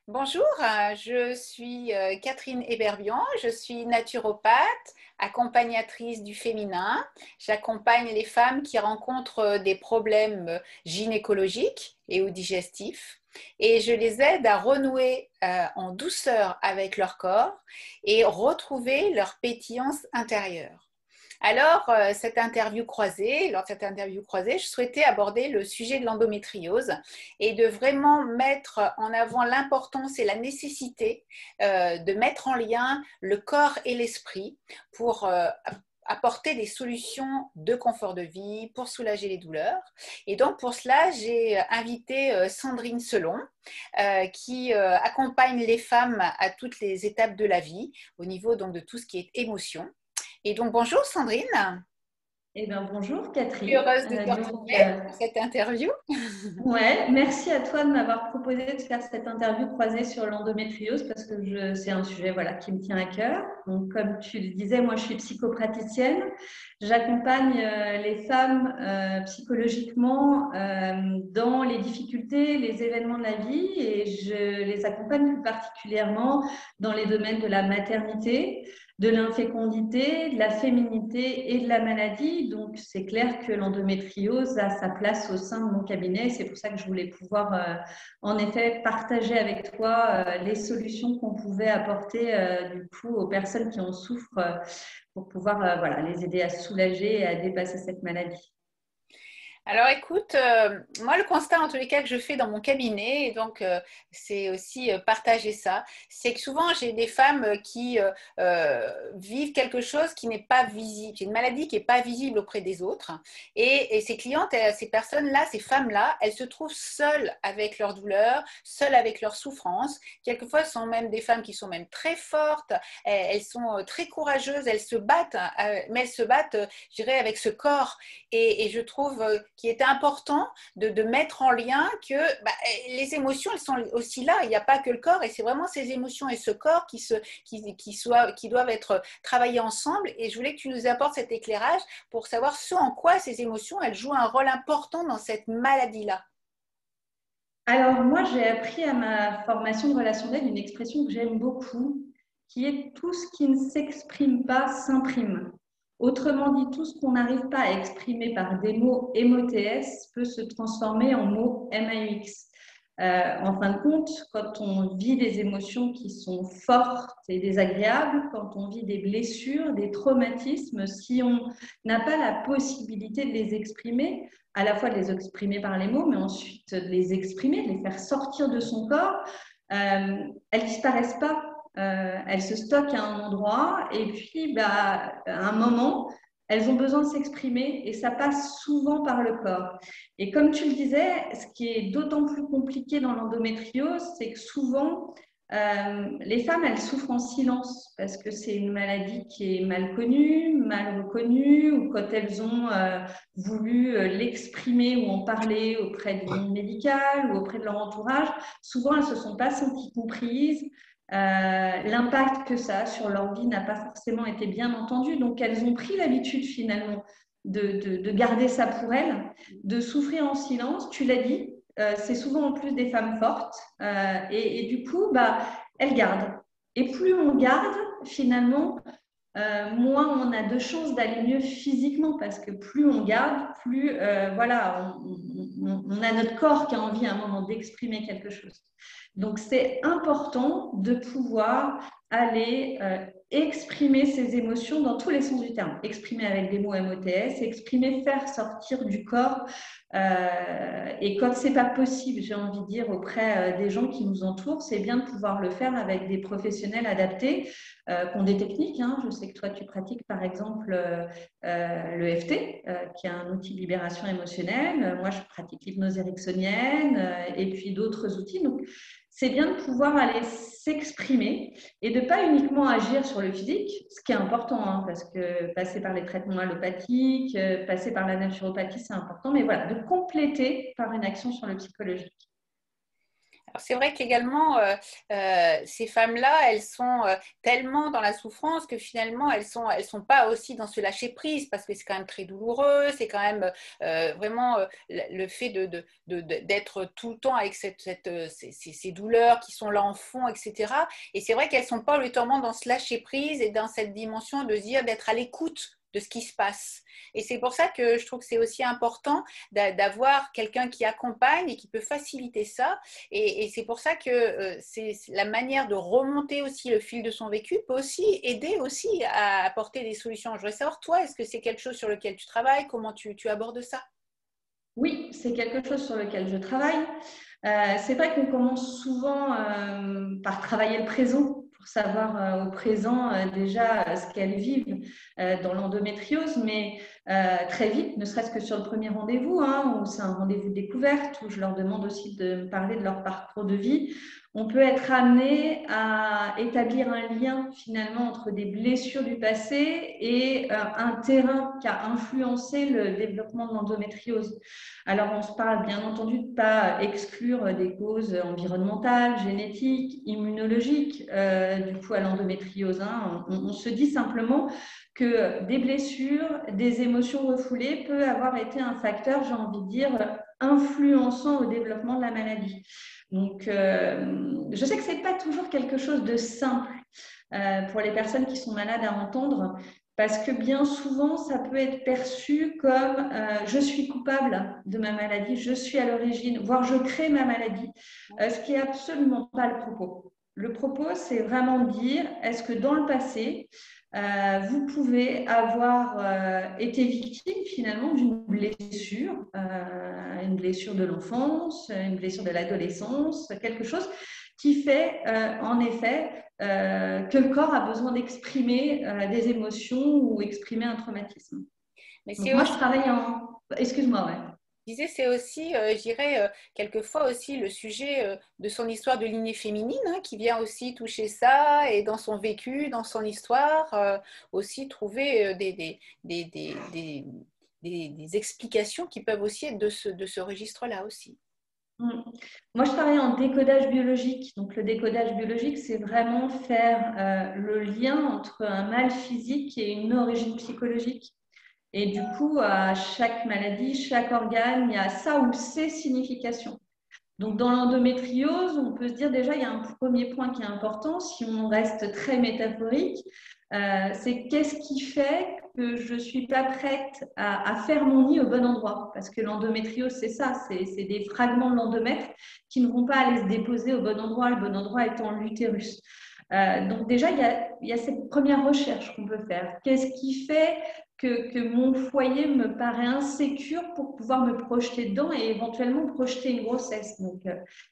Bonjour, je suis Catherine Héberbian, je suis naturopathe, accompagnatrice du féminin. J'accompagne les femmes qui rencontrent des problèmes gynécologiques et ou digestifs et je les aide à renouer en douceur avec leur corps et retrouver leur pétillance intérieure. Alors, lors de cette interview croisée, je souhaitais aborder le sujet de l'endométriose et de vraiment mettre en avant l'importance et la nécessité de mettre en lien le corps et l'esprit pour apporter des solutions de confort de vie, pour soulager les douleurs. Et donc, pour cela, j'ai invité Sandrine Selon, qui accompagne les femmes à toutes les étapes de la vie, au niveau donc de tout ce qui est émotion. Et donc, bonjour Sandrine, Eh bien, bonjour je suis Catherine. heureuse de te Donc, retrouver pour cette interview. ouais, merci à toi de m'avoir proposé de faire cette interview croisée sur l'endométriose parce que c'est un sujet voilà, qui me tient à cœur. Donc, comme tu le disais, moi je suis psychopraticienne. J'accompagne les femmes psychologiquement dans les difficultés, les événements de la vie et je les accompagne plus particulièrement dans les domaines de la maternité, de l'infécondité, de la féminité et de la maladie. Donc, c'est clair que l'endométriose a sa place au sein de mon cabinet. C'est pour ça que je voulais pouvoir, en effet, partager avec toi les solutions qu'on pouvait apporter du coup aux personnes qui en souffrent pour pouvoir voilà, les aider à se soulager et à dépasser cette maladie. Alors écoute, moi le constat en tous les cas que je fais dans mon cabinet, et donc c'est aussi partager ça, c'est que souvent j'ai des femmes qui vivent quelque chose qui n'est pas visible, c'est une maladie qui n'est pas visible auprès des autres. Et ces clientes, ces personnes-là, ces femmes-là, elles se trouvent seules avec leurs douleurs, seules avec leurs souffrances. Quelquefois, ce sont même des femmes qui sont même très fortes, elles sont très courageuses, elles se battent, mais elles se battent, je dirais, avec ce corps. Et je trouve qu'il était important de mettre en lien que les émotions, elles sont aussi là. Il n'y a pas que le corps, et c'est vraiment ces émotions et ce corps qui doivent être travaillés ensemble. Et je voulais que tu nous apportes cet éclairage pour savoir ce en quoi ces émotions, elles jouent un rôle important dans cette maladie-là. Alors, moi, j'ai appris à ma formation de relation d'aide une expression que j'aime beaucoup, qui est tout ce qui ne s'exprime pas s'imprime. Autrement dit, tout ce qu'on n'arrive pas à exprimer par des mots MOTS peut se transformer en mots MAUX. En fin de compte, quand on vit des émotions qui sont fortes et désagréables, quand on vit des blessures, des traumatismes, si on n'a pas la possibilité de les exprimer, à la fois de les exprimer par les mots, mais ensuite de les exprimer, de les faire sortir de son corps, elles disparaissent pas. Elles se stockent à un endroit et puis à un moment, elles ont besoin de s'exprimer et ça passe souvent par le corps. Et comme tu le disais, ce qui est d'autant plus compliqué dans l'endométriose, c'est que souvent, les femmes, elles souffrent en silence parce que c'est une maladie qui est mal connue, mal reconnue, ou quand elles ont voulu l'exprimer ou en parler auprès du monde médical ou auprès de leur entourage, souvent elles ne se sont pas senties comprises. L'impact que ça a sur leur vie n'a pas forcément été bien entendu. Donc, elles ont pris l'habitude finalement de garder ça pour elles, de souffrir en silence. Tu l'as dit, c'est souvent en plus des femmes fortes. Et du coup, elles gardent. Et plus on garde, finalement, moins on a de chances d'aller mieux physiquement parce que plus on garde, plus voilà, on a notre corps qui a envie à un moment d'exprimer quelque chose. Donc, c'est important de pouvoir aller exprimer ses émotions dans tous les sens du terme. Exprimer avec des mots MOTS, exprimer, faire sortir du corps. Et quand ce n'est pas possible, j'ai envie de dire, auprès des gens qui nous entourent, c'est bien de pouvoir le faire avec des professionnels adaptés qui ont des techniques. Hein. Je sais que toi, tu pratiques par exemple le FT, qui est un outil de libération émotionnelle. Moi, je pratique l'hypnose ericksonienne et puis d'autres outils. Donc, c'est bien de pouvoir aller s'exprimer et de ne pas uniquement agir sur le physique, ce qui est important, hein, parce que passer par les traitements allopathiques, passer par la naturopathie, c'est important, mais voilà, de compléter par une action sur le psychologique. Alors, c'est vrai qu'également, ces femmes-là, elles sont tellement dans la souffrance que finalement, elles sont pas aussi dans ce lâcher-prise parce que c'est quand même très douloureux, c'est quand même vraiment le fait d'être tout le temps avec ces douleurs qui sont là en fond, etc. Et c'est vrai qu'elles sont pas obligatoirement dans ce lâcher-prise et dans cette dimension de se dire d'être à l'écoute de ce qui se passe. Et c'est pour ça que je trouve que c'est aussi important d'avoir quelqu'un qui accompagne et qui peut faciliter ça. Et c'est pour ça que c'est la manière de remonter aussi le fil de son vécu peut aussi aider aussi à apporter des solutions. Je voudrais savoir, toi, est-ce que c'est quelque chose sur lequel tu travailles? Comment tu abordes ça? Oui, c'est quelque chose sur lequel je travaille. C'est vrai qu'on commence souvent par travailler le présent pour savoir au présent déjà ce qu'elles vivent dans l'endométriose, mais très vite, ne serait-ce que sur le premier rendez-vous, hein, où c'est un rendez-vous de découverte, où je leur demande aussi de me parler de leur parcours de vie, on peut être amené à établir un lien finalement entre des blessures du passé et un terrain qui a influencé le développement de l'endométriose. Alors, on se parle bien entendu de ne pas exclure des causes environnementales, génétiques, immunologiques, du coup à l'endométriose, hein. On se dit simplement que des blessures, des émotions refoulées peuvent avoir été un facteur, j'ai envie de dire, influençant au développement de la maladie. Donc, je sais que ce n'est pas toujours quelque chose de simple pour les personnes qui sont malades à entendre, parce que bien souvent, ça peut être perçu comme je suis coupable de ma maladie, je suis à l'origine, voire je crée ma maladie, ce qui n'est absolument pas le propos. Le propos, c'est vraiment de dire, est-ce que dans le passé, vous pouvez avoir été victime finalement d'une blessure, une blessure de l'enfance, une blessure de l'adolescence, quelque chose qui fait en effet que le corps a besoin d'exprimer des émotions ou exprimer un traumatisme. Mais Donc c'est moi, je aussi, travaille en... Excuse-moi, ouais. je disais, c'est aussi, je dirais, quelquefois aussi le sujet de son histoire de lignée féminine hein, qui vient aussi toucher ça et dans son vécu, dans son histoire, aussi trouver des explications qui peuvent aussi être de ce registre-là aussi. Mm. Moi, je travaille en décodage biologique. Donc, le décodage biologique, c'est vraiment faire le lien entre un mal physique et une origine psychologique. Et du coup, à chaque maladie, chaque organe, il y a ça ou ces significations. Donc, dans l'endométriose, on peut se dire déjà, il y a un premier point qui est important, si on reste très métaphorique, c'est qu'est-ce qui fait que je ne suis pas prête à faire mon nid au bon endroit? Parce que l'endométriose, c'est ça, c'est des fragments de l'endomètre qui ne vont pas aller se déposer au bon endroit, le bon endroit étant l'utérus. Donc déjà, il y a cette première recherche qu'on peut faire. Qu'est-ce qui fait que mon foyer me paraît insécure pour pouvoir me projeter dedans et éventuellement projeter une grossesse. Donc,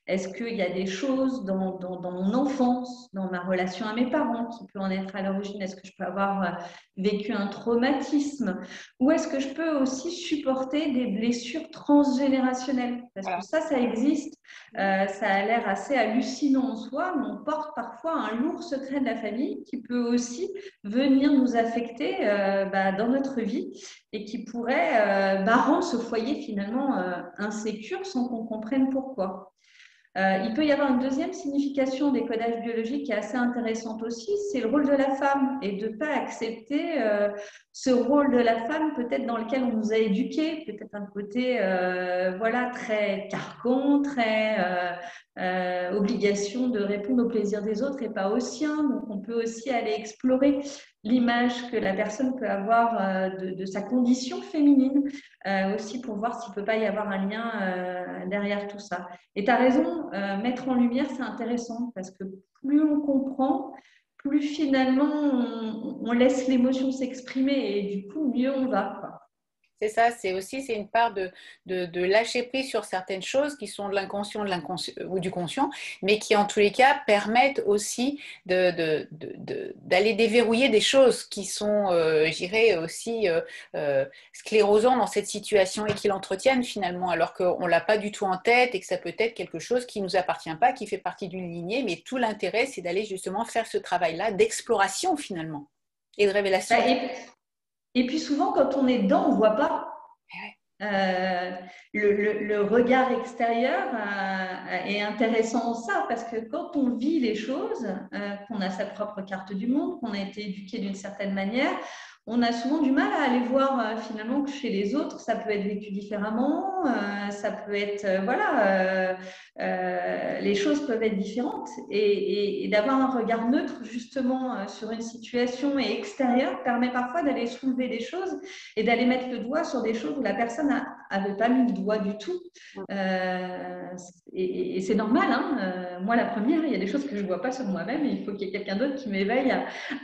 est-ce qu'il y a des choses dans mon enfance, dans ma relation à mes parents qui peut en être à l'origine? Est-ce que je peux avoir vécu un traumatisme? Ou est-ce que je peux aussi supporter des blessures transgénérationnelles? Parce que Voilà. ça existe. Ça a l'air assez hallucinant en soi, mais on porte parfois un lourd secret de la famille qui peut aussi venir nous affecter dans notre vie et qui pourrait rendre ce foyer finalement insécure sans qu'on comprenne pourquoi. Il peut y avoir une deuxième signification des codages biologiques qui est assez intéressante aussi, c'est le rôle de la femme et de ne pas accepter ce rôle de la femme peut-être dans lequel on nous a éduqués, peut-être un côté voilà, très carcan, très obligation de répondre aux plaisirs des autres et pas aux siens. Donc on peut aussi aller explorer l'image que la personne peut avoir de sa condition féminine aussi pour voir s'il ne peut pas y avoir un lien derrière tout ça. Et tu as raison, mettre en lumière, c'est intéressant parce que plus on comprend, plus finalement on laisse l'émotion s'exprimer et du coup, mieux on va, quoi. C'est ça, c'est une part de lâcher prise sur certaines choses qui sont de l'inconscient ou du conscient, mais qui en tous les cas permettent aussi d'aller déverrouiller des choses qui sont, je dirais, aussi sclérosants dans cette situation et qui l'entretiennent finalement, alors qu'on ne l'a pas du tout en tête et que ça peut être quelque chose qui ne nous appartient pas, qui fait partie d'une lignée, mais tout l'intérêt, c'est d'aller justement faire ce travail-là d'exploration finalement et de révélation. Et puis souvent, quand on est dedans, on ne voit pas. Le regard extérieur est intéressant en ça, parce que quand on vit les choses, qu'on a sa propre carte du monde, qu'on a été éduqué d'une certaine manière, on a souvent du mal à aller voir finalement que chez les autres, ça peut être vécu différemment, ça peut être, les choses peuvent être différentes. Et d'avoir un regard neutre justement sur une situation et extérieur permet parfois d'aller soulever des choses et d'aller mettre le doigt sur des choses où la personne n'avait pas mis le doigt du tout. Et c'est normal, hein. Moi la première, il y a des choses que je ne vois pas sur moi-même et il faut qu'il y ait quelqu'un d'autre qui m'éveille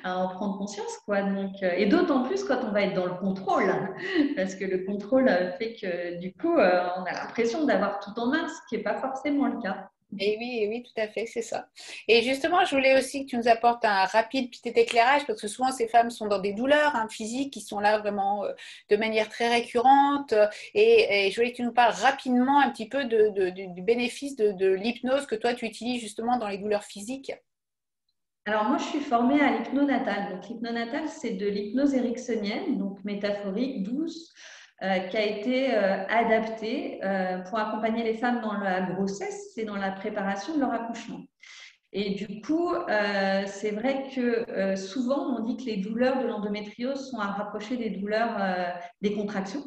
à en prendre conscience, quoi. Donc, et d'autant plus quand on va être dans le contrôle, parce que le contrôle fait que du coup, on a l'impression d'avoir tout en main, ce qui n'est pas forcément le cas. Et oui, tout à fait, c'est ça. Et justement, je voulais aussi que tu nous apportes un rapide petit éclairage, parce que souvent ces femmes sont dans des douleurs physiques qui sont là vraiment de manière très récurrente. Et je voulais que tu nous parles rapidement un petit peu du bénéfice de l'hypnose que toi tu utilises justement dans les douleurs physiques. Alors moi, je suis formée à l'hypnonatal. Donc l'hypnonatal, c'est de l'hypnose ericksonienne, donc métaphorique, douce, qui a été adaptée pour accompagner les femmes dans la grossesse et dans la préparation de leur accouchement. Et du coup, c'est vrai que souvent, on dit que les douleurs de l'endométriose sont à rapprocher des douleurs des contractions.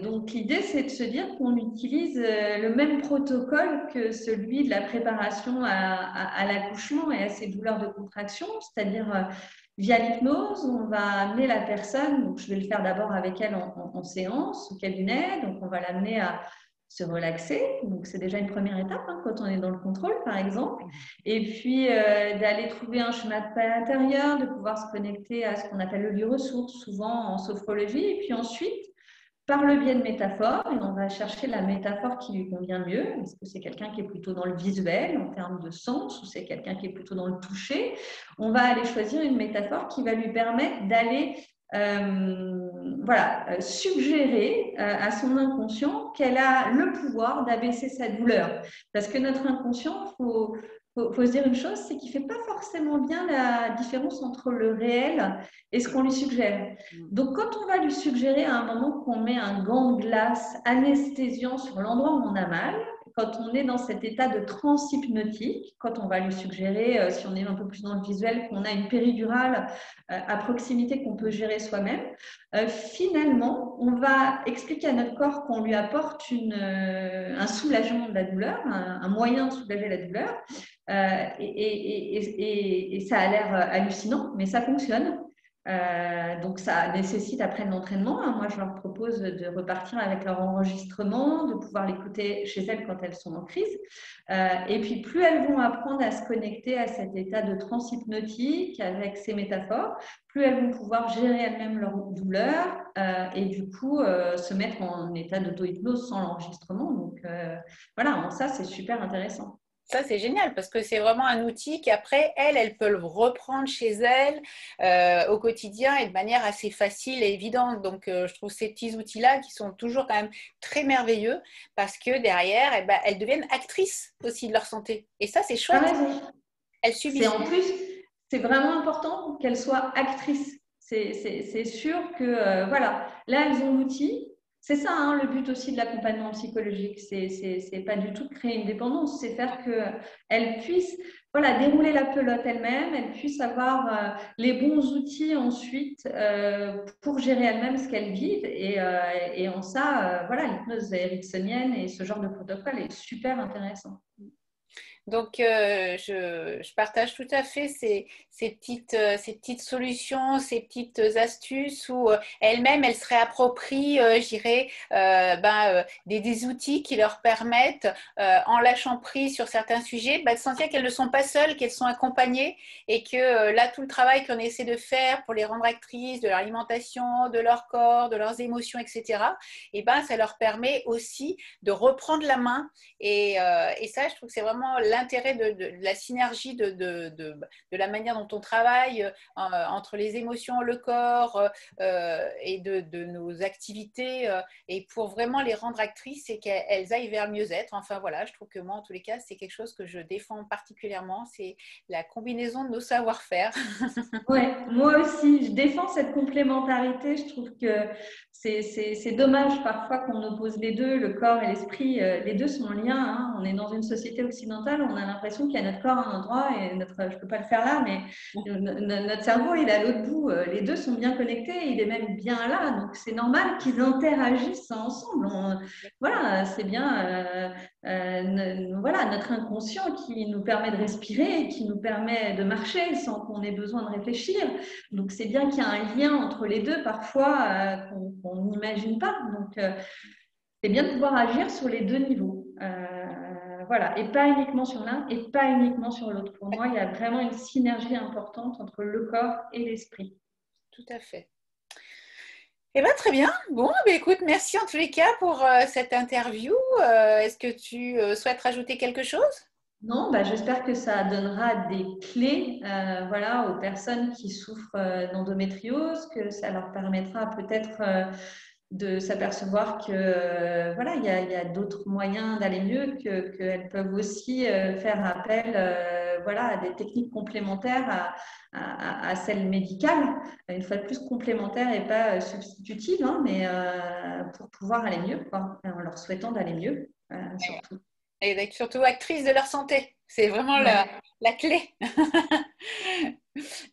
Donc l'idée, c'est de se dire qu'on utilise le même protocole que celui de la préparation à l'accouchement et à ces douleurs de contraction, c'est-à-dire via l'hypnose, on va amener la personne, donc je vais le faire d'abord avec elle en séance, au cabinet, donc on va l'amener à se relaxer, donc c'est déjà une première étape quand on est dans le contrôle par exemple, et puis d'aller trouver un schéma de paix intérieur, de pouvoir se connecter à ce qu'on appelle le lieu ressource, souvent en sophrologie, et puis ensuite par le biais de métaphores, et on va chercher la métaphore qui lui convient le mieux. Est-ce que c'est quelqu'un qui est plutôt dans le visuel en termes de sens, ou c'est quelqu'un qui est plutôt dans le toucher? On va aller choisir une métaphore qui va lui permettre d'aller suggérer à son inconscient qu'elle a le pouvoir d'abaisser sa douleur. Parce que notre inconscient, faut se dire une chose, c'est qu'il ne fait pas forcément bien la différence entre le réel et ce qu'on lui suggère. Donc, quand on va lui suggérer à un moment qu'on met un gant de glace anesthésiant sur l'endroit où on a mal, quand on est dans cet état de transe hypnotique, quand on va lui suggérer, si on est un peu plus dans le visuel, qu'on a une péridurale à proximité qu'on peut gérer soi-même, finalement, on va expliquer à notre corps qu'on lui apporte un soulagement de la douleur, un moyen de soulager la douleur, et ça a l'air hallucinant, mais ça fonctionne. Donc ça nécessite après de l'entraînement. Moi, je leur propose de repartir avec leur enregistrement, de pouvoir l'écouter chez elles quand elles sont en crise. Et puis, plus elles vont apprendre à se connecter à cet état de transe hypnotique avec ces métaphores, plus elles vont pouvoir gérer elles-mêmes leur douleur et du coup se mettre en état d'auto-hypnose sans l'enregistrement. Donc voilà, ça, c'est super intéressant. Ça, c'est génial parce que c'est vraiment un outil qu'après, elles peuvent reprendre chez elles au quotidien et de manière assez facile et évidente. Donc, je trouve ces petits outils-là qui sont toujours quand même très merveilleux parce que derrière, eh ben, elles deviennent actrices aussi de leur santé. Et ça, c'est chouette. Elles subissent. En plus, c'est vraiment important qu'elles soient actrices. C'est sûr que, voilà, là, elles ont l'outil. C'est ça, le but aussi de l'accompagnement psychologique. C'est pas du tout de créer une dépendance, c'est faire qu'elles puissent dérouler la pelote elles-mêmes, elles puissent avoir les bons outils ensuite pour gérer elles-mêmes ce qu'elles vivent. Et en ça, l'hypnose ericksonienne et ce genre de protocole est super intéressant. Donc, je partage tout à fait ces petites solutions, ces petites astuces où elles-mêmes, elles se réapproprient, je dirais, des outils qui leur permettent, en lâchant prise sur certains sujets, de sentir qu'elles ne sont pas seules, qu'elles sont accompagnées et que là, tout le travail qu'on essaie de faire pour les rendre actrices de leur alimentation, de leur corps, de leurs émotions, etc., ça leur permet aussi de reprendre la main. Et ça, je trouve que c'est vraiment l'intérêt de la synergie de la manière dont on travaille entre les émotions, le corps et de nos activités et pour vraiment les rendre actrices et qu'elles aillent vers le mieux-être. Enfin voilà, je trouve que moi, en tous les cas, c'est quelque chose que je défends particulièrement, c'est la combinaison de nos savoir-faire. Ouais, moi aussi, je défends cette complémentarité. Je trouve que c'est dommage parfois qu'on oppose les deux, le corps et l'esprit. Les deux sont en lien, hein. On est dans une société occidentale, on a l'impression qu'il y a notre corps à un endroit et notre, je peux pas le faire là, mais notre cerveau, il est à l'autre bout. Les deux sont bien connectés, il est même bien là. Donc c'est normal qu'ils interagissent ensemble. Voilà, c'est bien. Voilà, notre inconscient qui nous permet de respirer, qui nous permet de marcher sans qu'on ait besoin de réfléchir. Donc, c'est bien qu'il y a un lien entre les deux parfois qu'on n'imagine pas. Donc, c'est bien de pouvoir agir sur les deux niveaux. Voilà, et pas uniquement sur l'un et pas uniquement sur l'autre. Pour moi, il y a vraiment une synergie importante entre le corps et l'esprit. Tout à fait. Eh bien, très bien. Bon, écoute, merci en tous les cas pour cette interview. Est-ce que tu souhaites rajouter quelque chose? Non, bah, j'espère que ça donnera des clés voilà, aux personnes qui souffrent d'endométriose, que ça leur permettra peut-être de s'apercevoir que voilà, il y a d'autres moyens d'aller mieux, qu'elles peuvent aussi faire appel voilà, à des techniques complémentaires à celles médicales, une fois de plus complémentaires et pas substitutives, hein, mais pour pouvoir aller mieux, quoi, en leur souhaitant d'aller mieux, surtout. Et d'être surtout actrice de leur santé. C'est vraiment Ouais. la clé.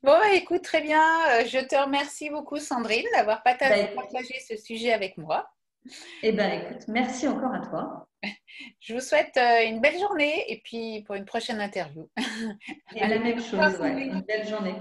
Bon, écoute, très bien. Je te remercie beaucoup, Sandrine, d'avoir Bah, partagé ce sujet avec moi. eh bien, écoute, merci encore à toi. Je vous souhaite une belle journée et puis pour une prochaine interview. Et la Allez, même au revoir, chose, ouais. Sandrine. Une belle journée.